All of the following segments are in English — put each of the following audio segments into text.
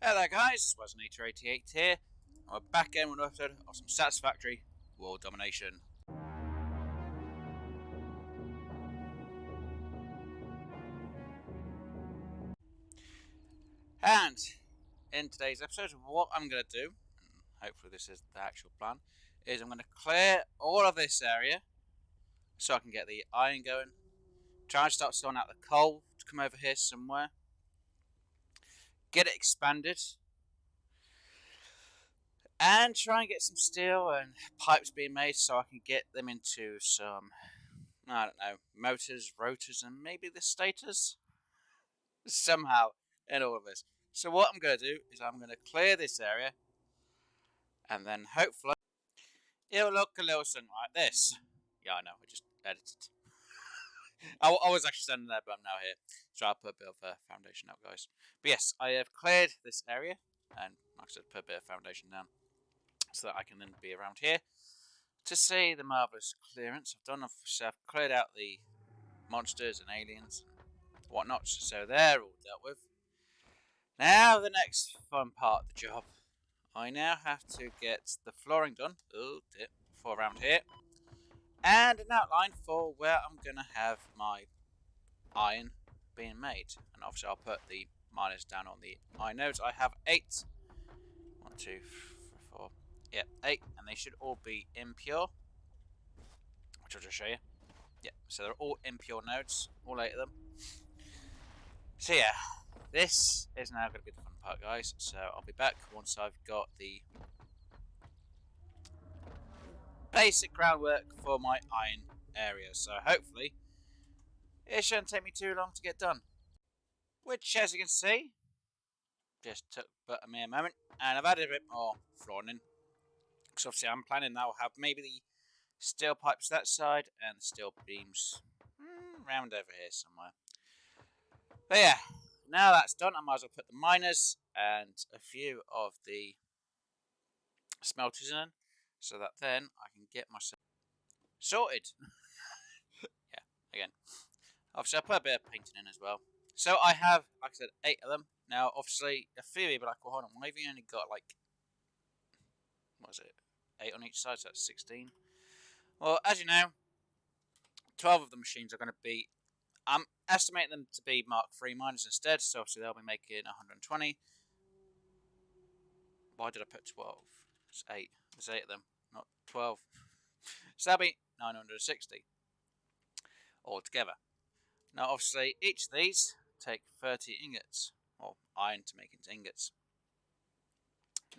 Hello guys, this was Nator88 here. We're back again with another episode of some Satisfactory World Domination. And in today's episode, what I'm going to do, and hopefully this is the actual plan, is I'm going to clear all of this area so I can get the iron going. Try and start sorting out the coal to come over here somewhere. Get it expanded. And try and get some steel and pipes being made so I can get them into some, I don't know, motors, rotors, and maybe the stators? Somehow in all of this. So what I'm going to do is I'm going to clear this area, and then hopefully it'll look a little something like this. Yeah, I know, I just edited. I was actually standing there, but I'm now here. So I'll put a bit of a foundation out, guys. But yes, I have cleared this area, and like I said, put a bit of foundation down, so that I can then be around here to see the marvellous clearance I've done. I've cleared out the monsters and aliens and whatnot, so they're all dealt with. Now the next fun part of the job. I now have to get the flooring done, for around here, and an outline for where I'm going to have my iron being made. And obviously I'll put the miners down on the iron nodes. I have 8. 1, 2, 3, 4. Yeah, 8, and they should all be impure, which I'll just show you. Yeah, so they're all impure nodes, all 8 of them. So yeah, this is now going to be the fun part, guys. So I'll be back once I've got the basic groundwork for my iron area. So hopefully it shouldn't take me too long to get done. Which, as you can see, just took but a mere moment. And I've added a bit more flooring in. Because obviously I'm planning now to have maybe the steel pipes that side and the steel beams round over here somewhere. But yeah, now that's done, I might as well put the miners and a few of the smelters in, so that then I can get myself sorted. Yeah, again. Obviously, I put a bit of painting in as well. So I have, like I said, 8 of them. Now, obviously, a few people are like, well, hold on, why have you only got like, what is it, 8 on each side, so that's 16. Well, as you know, 12 of the machines are going to be, I'm estimating them to be Mark III miners instead, so obviously they'll be making 120. Why did I put 12? It's 8. There's 8 of them, not 12. So that'll be 960 altogether. Now, obviously, each of these take 30 ingots, or iron to make into ingots.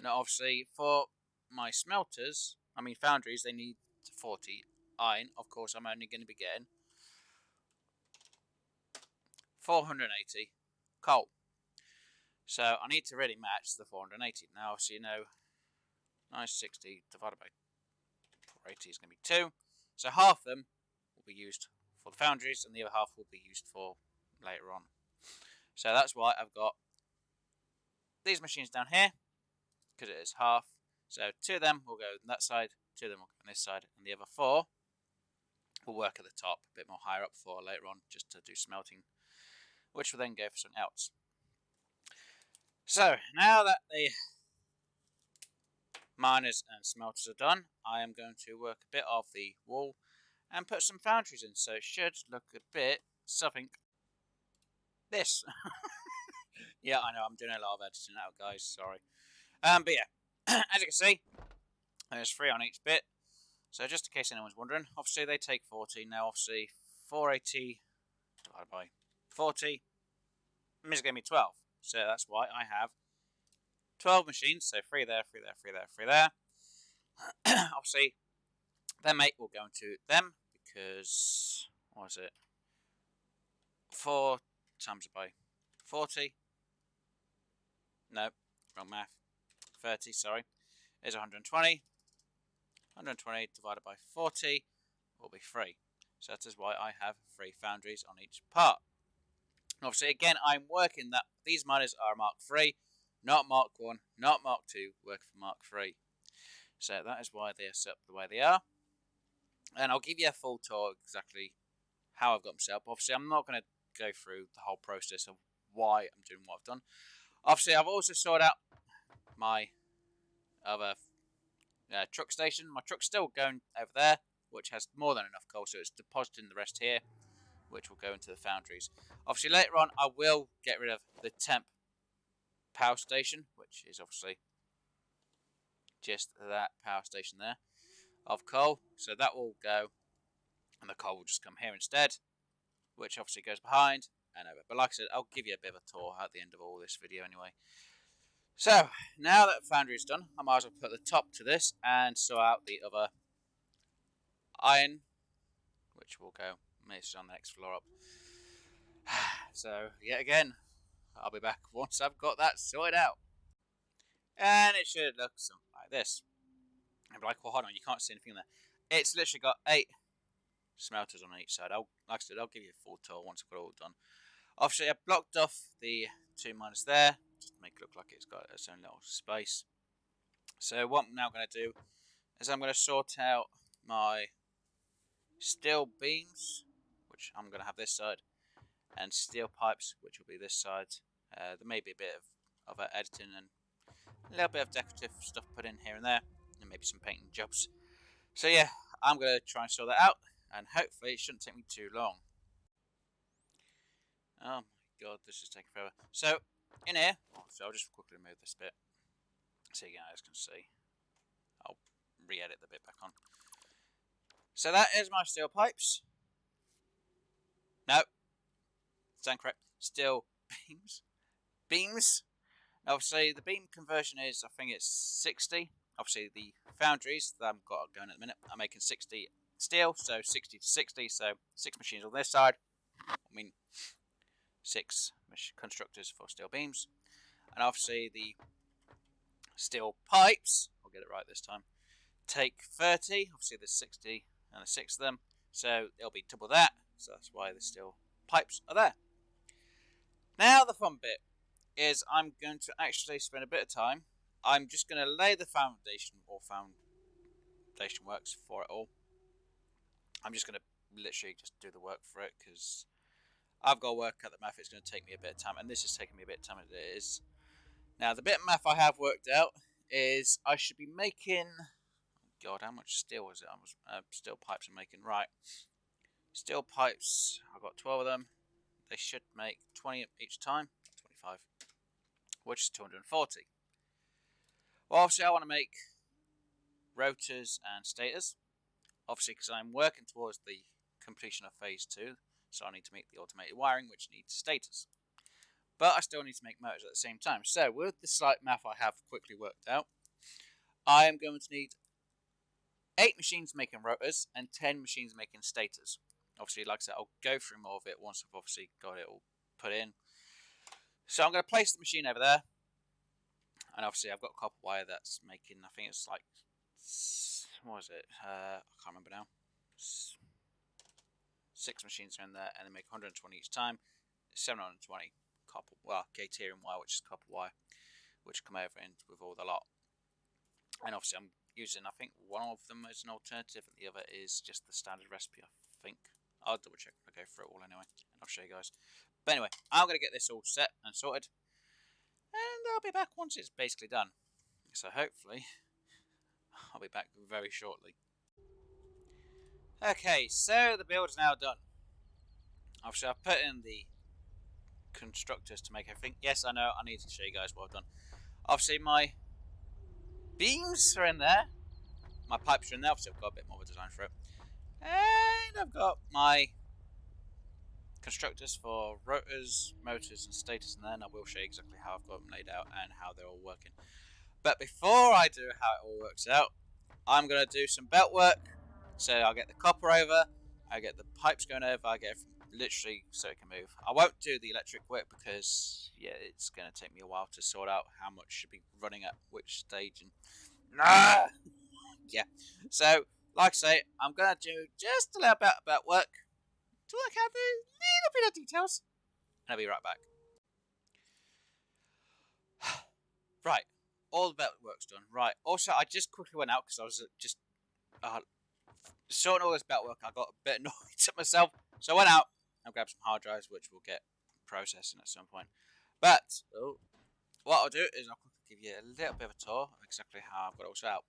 Now, obviously, for my smelters, foundries, they need 40 iron. Of course, I'm only going to be getting 480 coal. So I need to really match the 480. Now, obviously, 960 divided by 480 is going to be 2. So half of them will be used for the foundries, and the other half will be used for later on. So that's why I've got these machines down here, because it is half. So 2 of them will go on that side, 2 of them will go on this side, and the other 4 will work at the top, a bit more higher up for later on, just to do smelting, which will then go for something else. So now that the miners and smelters are done, I am going to work a bit of the wall and put some foundries in, so it should look a bit something this. Yeah, I know, I'm doing a lot of editing now, guys, sorry. But yeah, as you can see, there's 3 on each bit. So just in case anyone's wondering, obviously they take 40. Now obviously 480 divided by 40 is going to be 12. So that's why I have 12 machines. So 3 there, 3 there, 3 there, 3 there. Obviously, their mate will go into them because, what is it? 4 times it by 40. No, wrong math. 30, sorry. Is 120. 120 divided by 40 will be 3. So that is why I have 3 foundries on each part. Obviously, again, I'm working that these miners are Mark III, not Mark I, not Mark II, working for Mark III. So that is why they are set up the way they are. And I'll give you a full tour exactly how I've got them set up. Obviously, I'm not going to go through the whole process of why I'm doing what I've done. Obviously, I've also sorted out my other truck station. My truck's still going over there, which has more than enough coal, so it's depositing the rest here, which will go into the foundries. Obviously, later on, I will get rid of the temp power station, which is obviously just that power station there of coal. So that will go, and the coal will just come here instead, which obviously goes behind and over. But like I said, I'll give you a bit of a tour at the end of all this video anyway. So, now that the foundry is done, I might as well put the top to this and sort out the other iron, which will go maybe on the next floor up. So, yet again, I'll be back once I've got that sorted out. And it should look something like this. And be like, well, hold on, you can't see anything there. It's literally got 8 smelters on each side. Like I said, I'll give you a full tour once I've got it all done. Obviously, I blocked off the 2 miners there, just to make it look like it's got its own little space. So what I'm now going to do is I'm going to sort out my steel beams, which I'm going to have this side, and steel pipes, which will be this side. There may be a bit of editing and a little bit of decorative stuff put in here and there, and maybe some painting jobs. So yeah, I'm going to try and sort that out, and hopefully it shouldn't take me too long. Oh my god, this is taking forever. So, in here, so I'll just quickly remove this bit so you guys can see. I'll re-edit the bit back on. So that is my steel pipes. No, stand correct. Steel beams. Beams. Obviously, the beam conversion is, I think it's 60. Obviously, the foundries that I've got going at the minute are making 60 steel, so 60 to 60. So 6 machines on this side. I mean, 6 constructors for steel beams, and obviously the steel pipes, I'll get it right this time, take 30. Obviously there's 60 and there's 6 of them, so it'll be double that, so that's why the steel pipes are there. Now the fun bit is I'm going to actually spend a bit of time. I'm just going to lay the foundation or foundation works for it all. I'm just going to literally just do the work for it because I've got to work out the math. It's going to take me a bit of time, and this is taking me a bit of time as it is. Now, the bit of math I have worked out is I should be making... God, how much steel is it? Steel pipes I'm making. Right. Steel pipes, I've got 12 of them. They should make 20 each time. 25. Which is 240. Well, obviously, I want to make rotors and stators. Obviously, because I'm working towards the completion of phase 2. So I need to make the automated wiring, which needs stators. But I still need to make motors at the same time. So with the slight math I have quickly worked out, I am going to need 8 machines making rotors and 10 machines making stators. Obviously, like I said, I'll go through more of it once I've obviously got it all put in. So I'm going to place the machine over there. And obviously I've got copper wire that's making, I think it's like, what is it? I can't remember now. 6 machines are in there, and they make 120 each time. 720 copper, well, Caterium wire, which is copper wire, which come over in with all the lot. And obviously, I'm using, I think, one of them as an alternative, and the other is just the standard recipe, I think. I'll double check when I go through it all anyway, and I'll show you guys. But anyway, I'm going to get this all set and sorted, and I'll be back once it's basically done. So hopefully, I'll be back very shortly. Okay, so the build is now done. Obviously, I've put in the constructors to make everything. Yes, I know, I need to show you guys what I've done. Obviously, my beams are in there. My pipes are in there. Obviously, I've got a bit more of a design for it. And I've got my constructors for rotors, motors, and stators in there. And I will show you exactly how I've got them laid out and how they're all working. But before I do how it all works out, I'm going to do some belt work. So I'll get the copper over, I get the pipes going over, I get everything literally so it can move. I won't do the electric work because, yeah, it's going to take me a while to sort out how much should be running at which stage. And yeah, so like I say, I'm going to do just a little bit about work to work out the little bit of details, and I'll be right back. Right, all the belt work's done. Right, also I just quickly went out because I was just sorting all this belt work. I got a bit annoyed at myself, so I went out and grabbed some hard drives, which we'll get processing at some point. But what I'll do is I'll give you a little bit of a tour of exactly how I've got it all set out.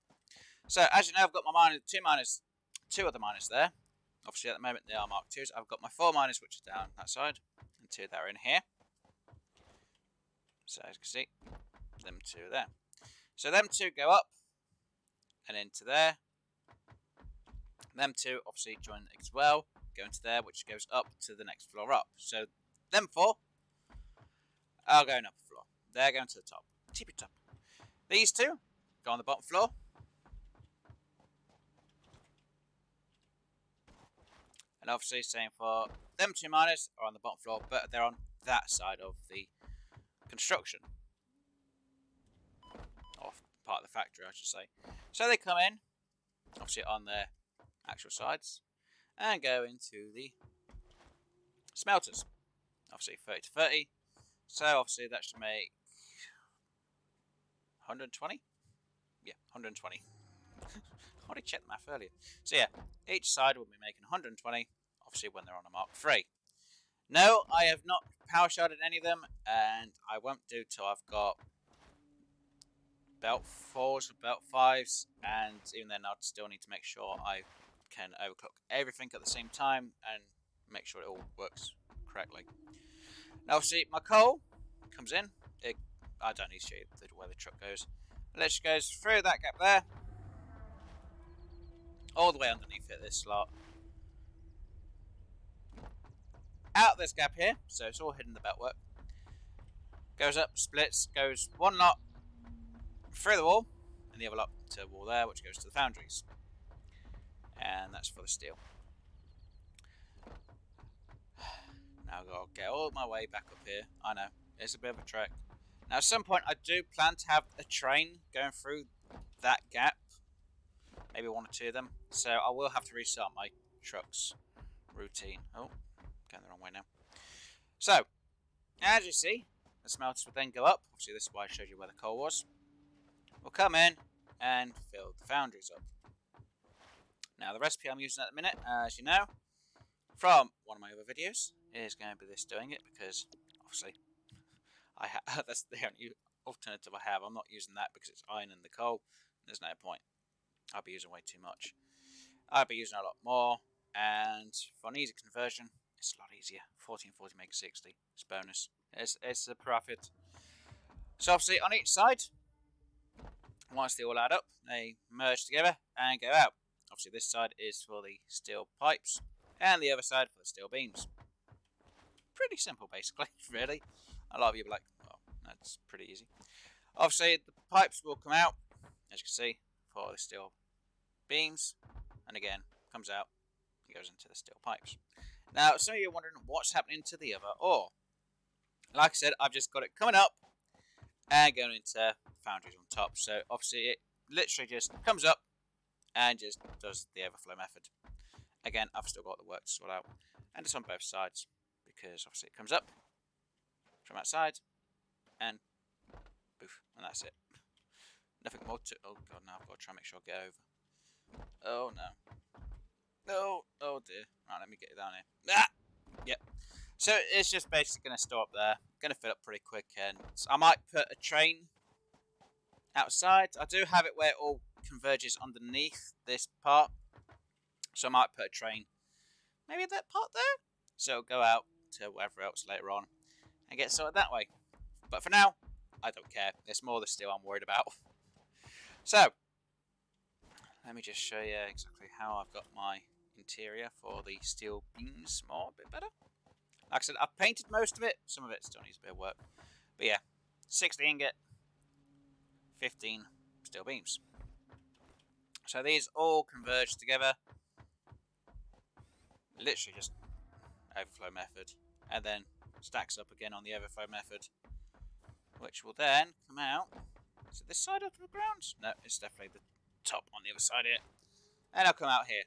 So as you know, I've got my two other miners there. Obviously at the moment they are Mark IIs. I've got my 4 miners which are down that side, and 2 that are in here. So as you can see, them 2 are there. So them 2 go up and into there. Them 2 obviously join as well, go into there, which goes up to the next floor up. So them 4 are going up a floor. They're going to the top, tippy top. These 2 go on the bottom floor. And obviously same for them 2 miners are on the bottom floor, but they're on that side of the construction. Or part of the factory, I should say. So they come in, obviously on their actual sides, and go into the smelters. Obviously 30 to 30. So obviously that should make 120? Yeah, 120. I already checked the math earlier. So yeah, each side will be making 120, obviously when they're on a Mark III. No, I have not power sharded any of them, and I won't do till I've got belt 4s or belt 5s, and even then I'd still need to make sure I can overclock everything at the same time and make sure it all works correctly. Now obviously my coal comes in. I don't need to show you where the truck goes. It literally goes through that gap there, all the way underneath it, this slot, out this gap here, so it's all hidden in the beltwork. Goes up, splits, goes one lot through the wall, and the other lot to the wall there, which goes to the foundries. And that's for the steel. Now I've got to get all my way back up here. I know, it's a bit of a trek. Now at some point I do plan to have a train going through that gap. Maybe 1 or 2 of them. So I will have to restart my truck's routine. Oh, going the wrong way now. So, as you see, the smelters will then go up. Obviously this is why I showed you where the coal was. We'll come in and fill the foundries up. Now the recipe I'm using at the minute, as you know, from one of my other videos, is going to be this doing it, because obviously that's the only alternative I have. I'm not using that because it's iron in the coal. There's no point. I'll be using way too much. I'll be using a lot more, and for an easy conversion, it's a lot easier. 1440 makes 60. It's bonus. It's a profit. So obviously on each side, once they all add up, they merge together and go out. Obviously this side is for the steel pipes, and the other side for the steel beams. Pretty simple, basically, really. A lot of you will be like, oh, that's pretty easy. Obviously the pipes will come out, as you can see, for the steel beams, and again, comes out, it goes into the steel pipes. Now, some of you are wondering what's happening to the other ore. Like I said, I've just got it coming up and going into foundries on top. So obviously it literally just comes up and just does the overflow method. Again, I've still got the work to sort out, and it's on both sides, because obviously it comes up from that side and boof, and that's it. Nothing more to. Oh god, now I've got to try and make sure I get over. Oh no. Oh dear. Right, let me get it down here. Ah! Yep. So it's just basically going to store up there. Going to fill up pretty quick, and I might put a train outside. I do have it where it all converges underneath this part, so I might put a train maybe that part there, so it'll go out to wherever else later on and get sorted that way. But for now, I don't care. It's more the steel I'm worried about. So let me just show you exactly how I've got my interior for the steel beams more, a bit better. Like I said, I've painted most of it. Some of it still needs a bit of work. But yeah, 60 ingot, 15 steel beams. So these all converge together. Literally just overflow method. And then stacks up again on the overflow method, which will then come out. Is it this side of the ground? No, it's definitely the top on the other side here. And I'll come out here.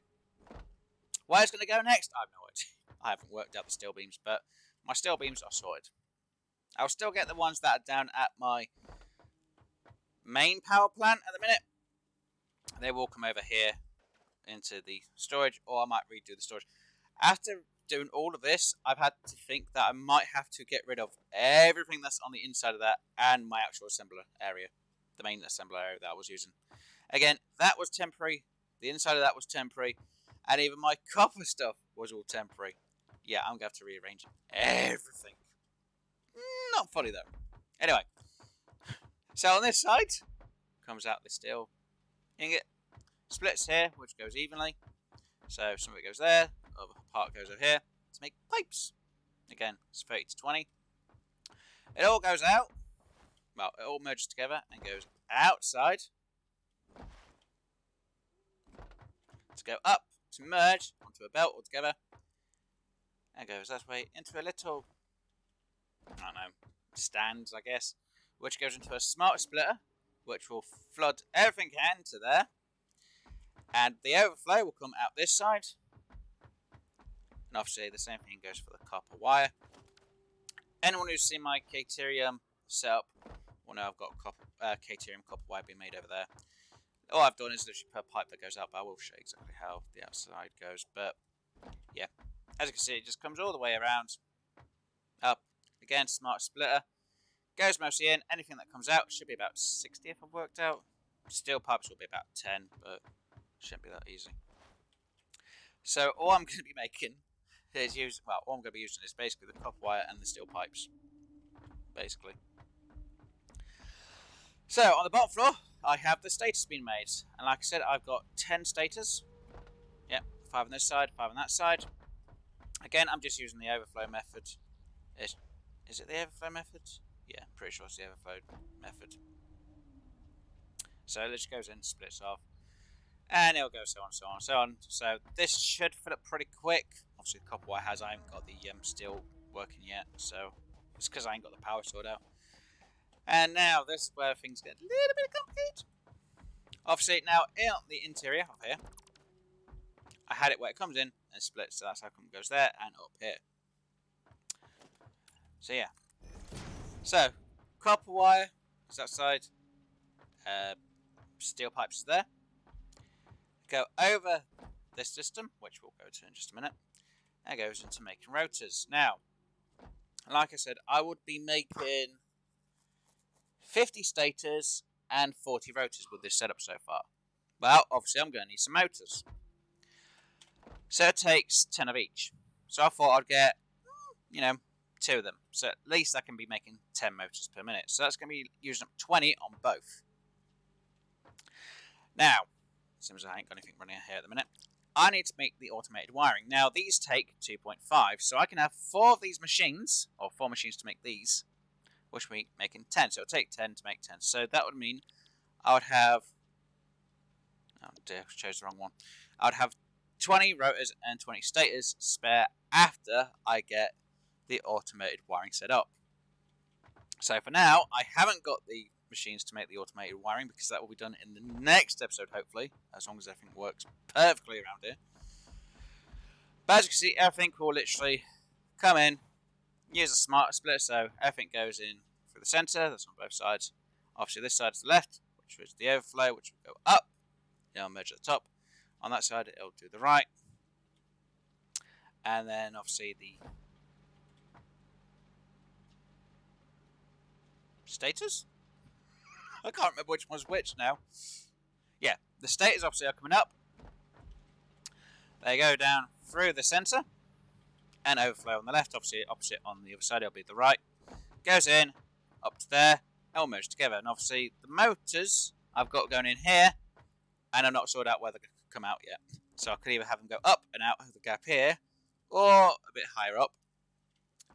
Where it's going to go next, I have no idea. I haven't worked out the steel beams, but my steel beams are sorted. I'll still get the ones that are down at my main power plant at the minute. They will come over here into the storage, or I might redo the storage. After doing all of this, I've had to think that I might have to get rid of everything that's on the inside of that and my actual assembler area, the main assembler area that I was using. Again, that was temporary. The inside of that was temporary, and even my copper stuff was all temporary. Yeah, I'm going to have to rearrange everything. Not funny though. Anyway, so on this side comes out the steel ingot, splits here, which goes evenly. So some of it goes there, other part goes over here to make pipes. Again, it's 30 to 20. It all goes out. Well, it all merges together and goes outside to go up to merge onto a belt altogether, and goes that way into a little, I don't know, stands, I guess, which goes into a smart splitter, which will flood everything into there, and the overflow will come out this side. And obviously the same thing goes for the copper wire. Anyone who's seen my Caterium setup will know I've got Caterium copper wire being made over there. All I've done is literally put a pipe that goes out, but I will show you exactly how the outside goes. But yeah, as you can see, it just comes all the way around, up. Again, smart splitter. Goes mostly in. Anything that comes out should be about 60 if I've worked out. Steel pipes will be about 10, but shouldn't be that easy. So all I'm going to be making is all I'm going to be using is basically the copper wire and the steel pipes, basically. So on the bottom floor, I have the stators being made, and like I said, I've got 10 stators. Yep, 5 on this side, 5 on that side. Again, I'm just using the overflow method. Is it the overflow method? Yeah, pretty sure it's the overflow method. So it just goes in, splits off, and it'll go so on, so on, so on. So this should fill up pretty quick. Obviously, the copper wire I haven't got the steel working yet, so it's because I ain't got the power sorted out. And now this is where things get a little bit complicated. Obviously, now in the interior up here, I had it where it comes in and splits, so that's how it goes there and up here. So yeah. So copper wire is outside. Steel pipes is there. Go over this system, which we'll go to in just a minute, and goes into making rotors. Now, like I said, I would be making 50 stators and 40 rotors with this setup so far. Well, obviously I'm going to need some motors. So it takes 10 of each. So I thought I'd get, 2 of them. So at least I can be making 10 motors per minute. So that's going to be using up 20 on both. Now, seems I ain't got anything running here at the minute, I need to make the automated wiring. Now, these take 2.5, so I can have 4 of these machines, or 4 machines to make these, which will be making 10. So it'll take 10 to make 10. So that would mean I would have, oh dear, I chose the wrong one. I would have 20 rotors and 20 stators spare after I get the automated wiring set up. So for now, I haven't got the machines to make the automated wiring because that will be done in the next episode, hopefully, as long as everything works perfectly around here. But as you can see, everything will literally come in, use a smart splitter, so everything goes in through the center. That's on both sides. Obviously, this side is the left, which is the overflow, which will go up. It'll merge at the top. On that side, it'll do the right. And then, obviously, the stators? I can't remember which one's which now. Yeah, the stators obviously are coming up. They go down through the center and overflow on the left. Obviously, opposite on the other side, it'll be the right. Goes in, up to there, and all merged together. And obviously, the motors I've got going in here, and I'm not sorted out where they're going to come out yet. So I could either have them go up and out of the gap here, or a bit higher up,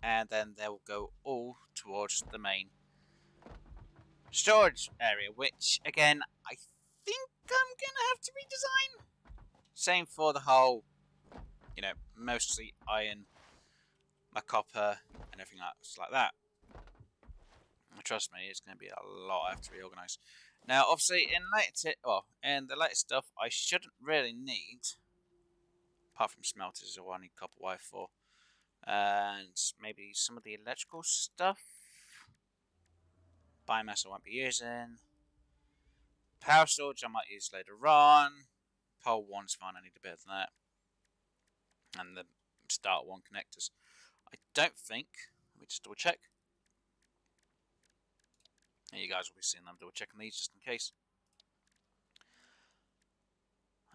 and then they'll go all towards the main storage area, which again I think I'm gonna have to redesign. Same for the whole, mostly iron, my copper, and everything else like that. Trust me, it's gonna be a lot I have to reorganize. Now, obviously, in the latest stuff, I shouldn't really need, apart from smelters, is all I need copper wire for, and maybe some of the electrical stuff. Biomass I won't be using. Power storage I might use later on. Pole 1's fine, I need a bit of that. And the start one connectors. I don't think. Let me just double check. And you guys will be seeing them double checking these just in case.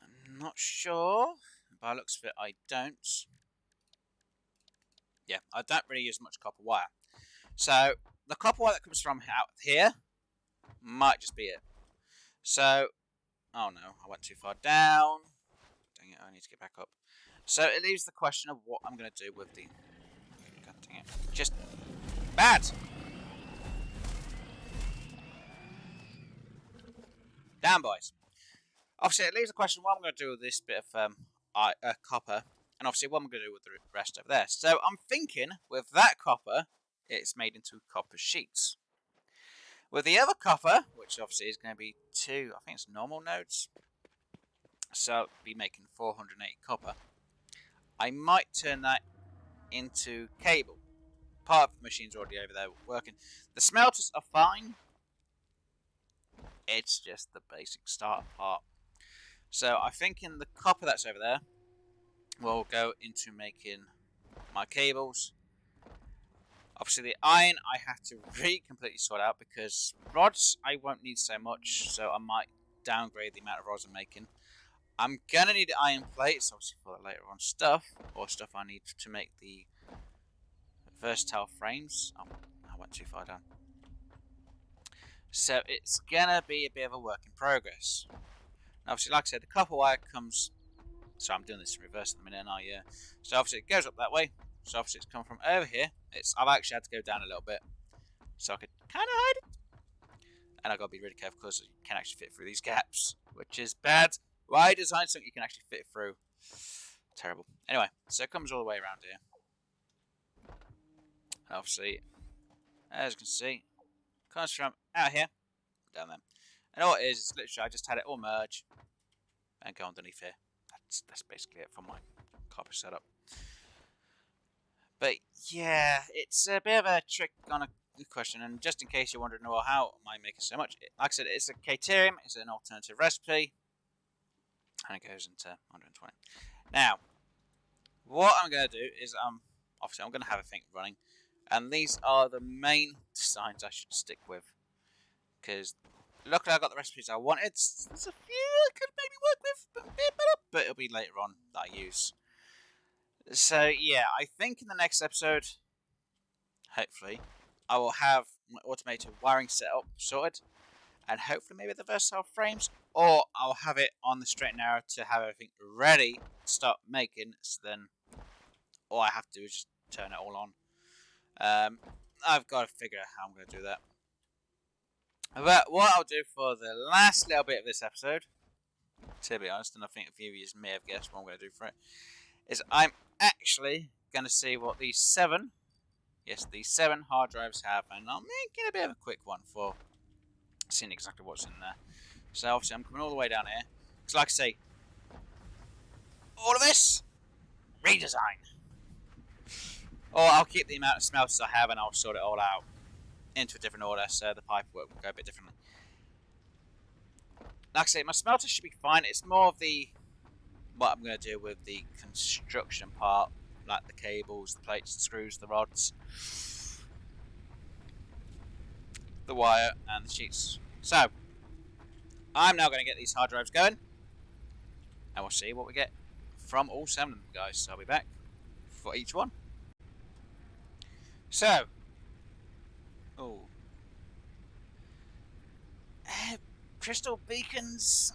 I'm not sure. By the looks of it, I don't. Yeah, I don't really use much copper wire. So the copper wire that comes from out here might just be it. So, oh no, I went too far down. Dang it, I need to get back up. So it leaves the question of what I'm going to do with the... God dang it. Just bad. Down, boys. Obviously, it leaves the question what I'm going to do with this bit of copper, and obviously what I'm going to do with the rest over there. So I'm thinking, with that copper, it's made into copper sheets. With the other copper, which obviously is going to be 2, I think it's normal nodes, so I'll be making 480 copper. I might turn that into cable. Part of the machine's already over there working. The smelters are fine. It's just the basic starter part. So I think in the copper that's over there, we'll go into making my cables. Obviously the iron I have to completely sort out because rods I won't need so much, so I might downgrade the amount of rods I'm making. I'm gonna need iron plates, obviously for the later on stuff, or stuff I need to make the versatile frames. Oh, I went too far down. So it's gonna be a bit of a work in progress. Now, obviously, like I said, the copper wire comes. So I'm doing this in reverse at the minute, aren't I? So obviously it goes up that way. So obviously it's come from over here. I've actually had to go down a little bit, so I could kind of hide it. And I've got to be really careful because you can actually fit through these gaps, which is bad. Why design something you can actually fit through? Terrible. Anyway, so it comes all the way around here. And obviously, as you can see, it comes from out here, down there. And all it is literally I just had it all merge and go underneath here. That's basically it for my copper setup. But yeah, it's a bit of a trick on a question, and just in case you're wondering, well, how am I making so much? Like I said, it's a Caterium, it's an alternative recipe, and it goes into 120. Now, what I'm going to do is, obviously I'm going to have a thing running, and these are the main designs I should stick with, because luckily I got the recipes I wanted. There's a few I could maybe work with, but a bit better, but it'll be later on that I use. So yeah, I think in the next episode, hopefully, I will have my automated wiring setup sorted, and hopefully maybe the versatile frames, or I'll have it on the straight and narrow to have everything ready to start making. So then, all I have to do is just turn it all on. I've got to figure out how I'm going to do that. But what I'll do for the last little bit of this episode, to be honest, and I think a few of you may have guessed what I'm going to do for it, is I'm actually going to see what these 7 hard drives have, and I'm making a bit of a quick one for seeing exactly what's in there. So obviously I'm coming all the way down here, because like I say, all of this, redesign. Or I'll keep the amount of smelters I have and I'll sort it all out into a different order, so the pipe work will go a bit differently. Like I say, my smelter should be fine. It's more of what I'm going to do with the construction part, like the cables, the plates, the screws, the rods, the wire, and the sheets. So, I'm now going to get these hard drives going, and we'll see what we get from all 7 of them, guys. So I'll be back for each one. So, crystal beacons,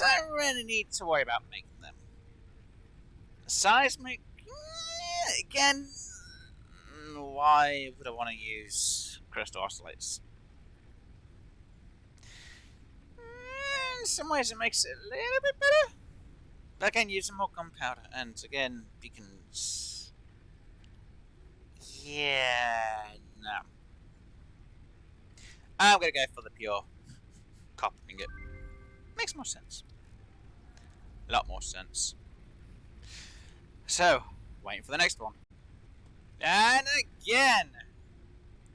I don't really need to worry about making them. Seismic, again, why would I want to use crystal oscillators? In some ways it makes it a little bit better, but again, using more gunpowder, and again, beacons, yeah, no. I'm going to go for the pure copper ingot. Makes more sense. A lot more sense. So, waiting for the next one. And again!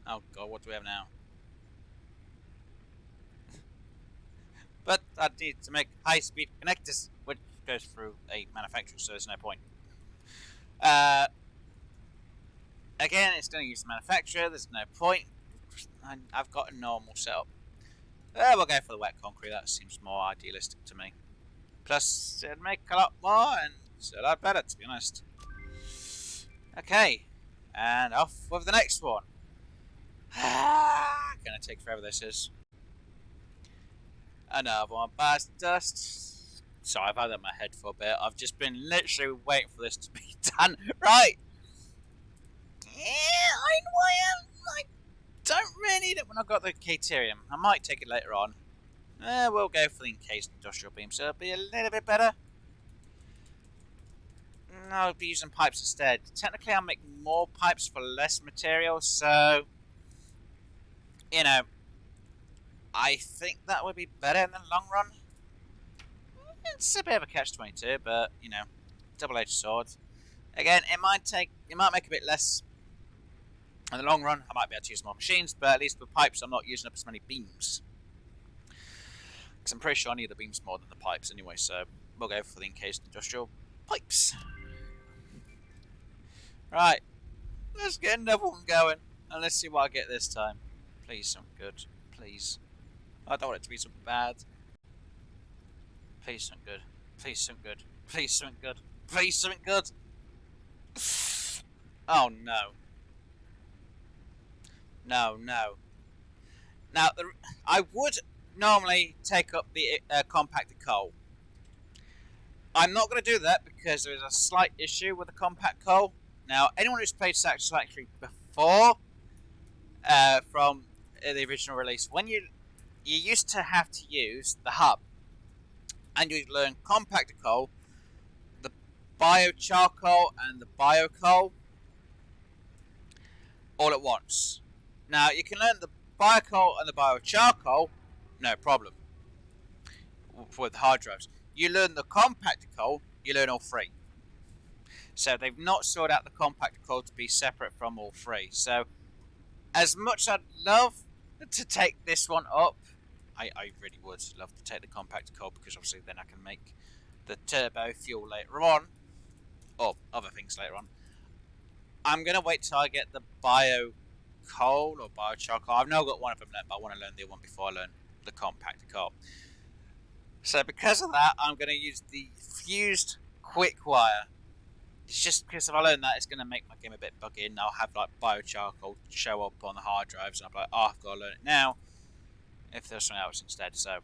Oh god, what do we have now? But I need to make high-speed connectors, which goes through a manufacturer, so there's no point. Again, it's going to use the manufacturer. There's no point. I've got a normal setup. We'll go for the wet concrete. That seems more idealistic to me. Plus, it'd make a lot more and it's a lot better, to be honest. Okay, and off with the next one. Gonna take forever, this is. Another one bites dust. Sorry, I've had that in my head for a bit. I've just been literally waiting for this to be done. Right. Yeah, I don't really need it when I've got the Caterium. I might take it later on. We'll go for the encased industrial beam, so it'll be a little bit better. No, I'll be using pipes instead. Technically, I'll make more pipes for less material, so... You know, I think that would be better in the long run. It's a bit of a catch-22, but, you know, double-edged sword. Again, it might make a bit less in the long run. I might be able to use more machines, but at least with pipes, I'm not using up as many beams. Because I'm pretty sure I need the beams more than the pipes anyway, so we'll go for the encased industrial pipes. Right, let's get another one going, and let's see what I get this time. Please, something good. Please. I don't want it to be something bad. Please, something good. Please, something good. Please, something good. Please, something good. Oh, no. No, no. Now, I would normally take up the compacted coal. I'm not going to do that because there is a slight issue with the compact coal. Now, anyone who's played Satisfactory before, from the original release, when you used to have to use the hub, and you'd learn compacted coal, the bio-charcoal, and the bio-coal all at once. Now, you can learn the bio-coal and the bio-charcoal, no problem, with hard drives. You learn the compacted coal, you learn all three. So they've not sorted out the compacted coal to be separate from all three. So, as much as I'd love to take this one up, I really would love to take the compacted coal, because obviously then I can make the turbo fuel later on, or other things later on. I'm going to wait till I get the bio coal or bio charcoal. I've now got one of them left, but I want to learn the other one before I learn the compacted coal. So because of that, I'm going to use the fused quick wire. It's just because if I learn that, it's going to make my game a bit buggy, and I'll have like bio charcoal show up on the hard drives, and I'm like, oh, I've got to learn it now. If there's something else instead, so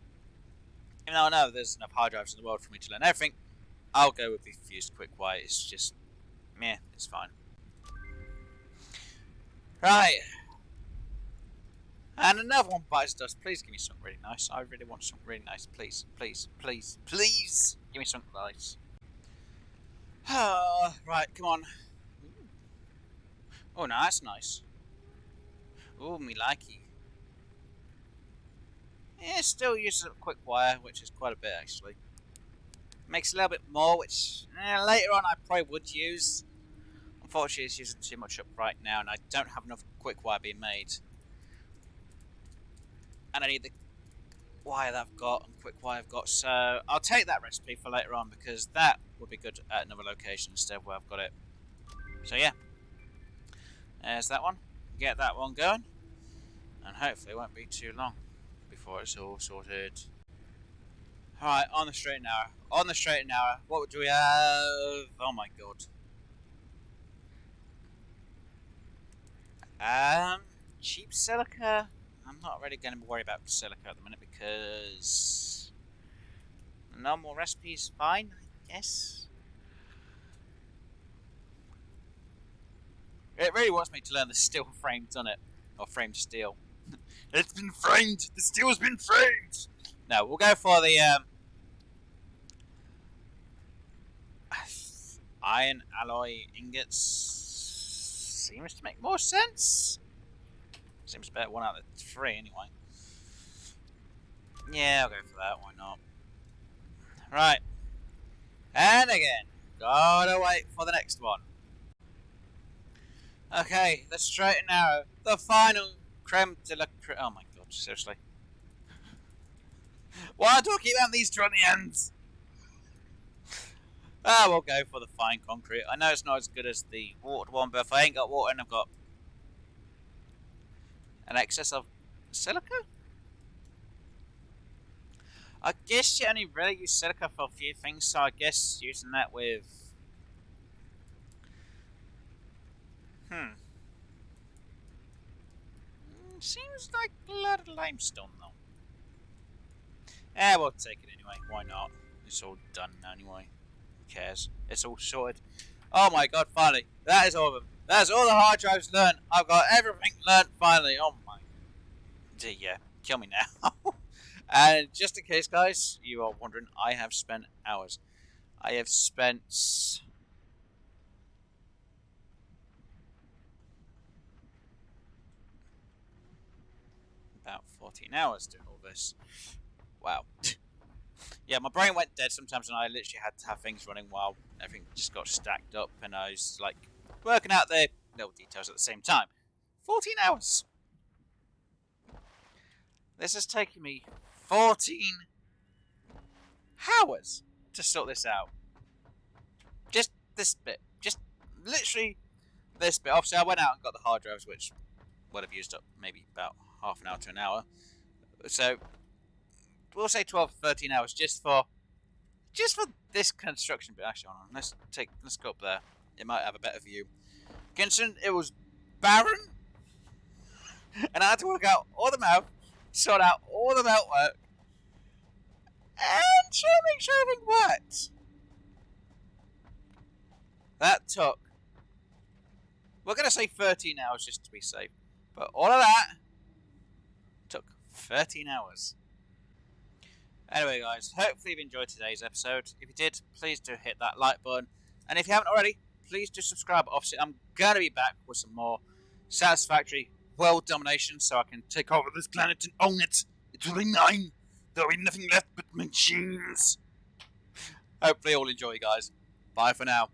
even though I know there's enough hard drives in the world for me to learn everything, I'll go with the fused quick wire. It's just, meh, it's fine. Right, and another one bites dust. Please give me something really nice. I really want something really nice. Please, please, please, please, give me something nice. Right, come on. Oh, no, that's nice. Oh, me likey. Yeah, still uses a quick wire, which is quite a bit actually. Makes a little bit more, which later on I probably would use. Unfortunately, it's using too much up right now, and I don't have enough quick wire being made. And I need the wire that I've got and quick wire I've got, so I'll take that recipe for later on, because that would be good at another location instead where I've got it. So yeah, there's that one. Get that one going, and hopefully it won't be too long before it's all sorted. Alright, on the straight and narrow. On the straight and narrow, what do we have? Oh my god. Cheap silica. I'm not really going to worry about silica at the minute, because the normal recipe is fine, I guess. It really wants me to learn the steel framed on it, or framed steel. It's been framed! The steel's been framed! No, we'll go for the iron alloy ingots. Seems to make more sense. Seems better 1 out of 3 anyway. Yeah, I'll go for that, why not? Right. And again, gotta wait for the next one. Okay, the straight and narrow. The final creme de la creme. Oh my god, seriously. Why do I keep having these two on the ends? We'll go for the fine concrete. I know it's not as good as the water one, but if I ain't got water and I've got an excess of silica, I guess you only really use silica for a few things, so I guess using that with... Seems like a lot of limestone, though. We'll take it anyway. Why not? It's all done anyway. Who cares? It's all sorted. Oh my god, finally. That is all of them. That's all the hard drives learned. I've got everything learned finally. Oh my... Yeah, kill me now. And just in case, guys, you are wondering, I have spent hours. I have spent... about 14 hours doing all this. Wow. Yeah, my brain went dead sometimes, and I literally had to have things running while everything just got stacked up, and I was like working out the little details at the same time. 14 hours. This has taken me 14 hours to sort this out. Just this bit. Just literally this bit. Obviously, I went out and got the hard drives, which would have used up maybe about half an hour to an hour. So we'll say 12 to 13 hours just for this construction bit. Actually, hold on. Let's go up there. It might have a better view. Considering it was barren, and I had to work out all the mouth, sort out all the melt work, and try to make sure everything worked. That took, we're going to say 13 hours just to be safe, but all of that took 13 hours. Anyway, guys, hopefully you've enjoyed today's episode. If you did, please do hit that like button. And if you haven't already, please do subscribe. Obviously, I'm going to be back with some more Satisfactory world domination so I can take over this planet and own it. It will be mine. There will be nothing left but machines. Hopefully you all enjoy, guys. Bye for now.